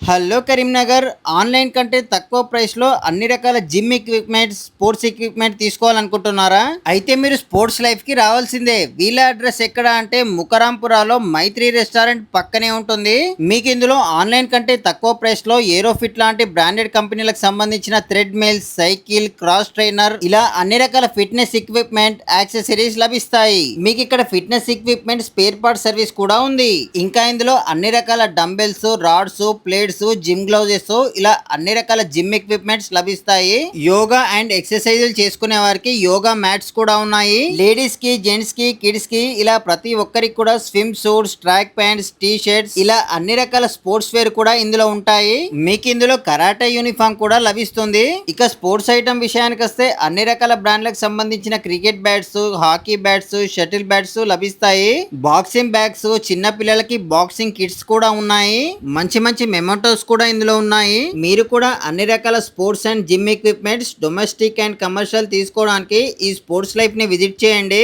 Hello Karimnagar online కంటే తక్కువ price లో అన్ని రకాల జిమ్ ఎక్విప్మెంట్ స్పోర్ట్స్ ఎక్విప్మెంట్ తీసుకోవాలనుకుంటున్నారా? అయితే మీరు స్పోర్ట్స్ లైఫ్ కి రావాల్సిందే. వీళ్ళ అడ్రస్ ఎక్కడ అంటే ముకరాంపురాలో మైత్రి రెస్టారెంట్ పక్కనే ఉంటుంది. మీకు ఇందులో ఆన్లైన్ కంటే తక్కువ ప్రైస్ లో ఏరోఫిట్ లాంటి బ్రాండెడ్ కంపెనీలకు సంబంధించిన treadmills, cycle, cross trainer ఇలా అన్ని రకాల ఫిట్నెస్ ఎక్విప్మెంట్ యాక్సెసరీస్ లభిస్తాయి. మీకు ఇక్కడ fitness equipment spare part service కూడా ఉంది. ఇంకా ఇందులో అన్ని రకాల dumbbells, rods, plates, gym gloves ఇలా అన్ని రకాల జిమ్ ఎక్విప్మెంట్స్ లభిస్తాయి. యోగా అండ్ ఎక్సర్సైజులు చేసుకునే వారికి యోగా మ్యాట్స్ కూడా ఉన్నాయి. లేడీస్ కి, జెంట్స్ కి, కిడ్స్ కి ఇలా ప్రతి ఒక్కరికి కూడా swim suits, track pants, T shirts ఇలా అన్ని రకాల స్పోర్ట్స్ వేర్ కూడా ఇందులో ఉంటాయి. మీకు ఇందులో కరాటే యూనిఫామ్ కూడా లభిస్తుంది. ఇక స్పోర్ట్స్ ఐటమ్ విషయానికి వస్తే అన్ని రకాల బ్రాండ్లకు సంబంధించిన cricket bats, hockey bats, shuttle bats లభిస్తాయి. బాక్సింగ్ బ్యాగ్స్, చిన్న పిల్లలకి బాక్సింగ్ కిట్స్ కూడా ఉన్నాయి. మంచి మంచి మెమోటోస్ కూడా ఇందులో ఉన్నాయి. మీరు కూడా అన్ని రకాల sports and gym equipments domestic and commercial తీసుకోవడానికి ఈ స్పోర్ట్స్ లైఫ్ ని విజిట్ చేయండి.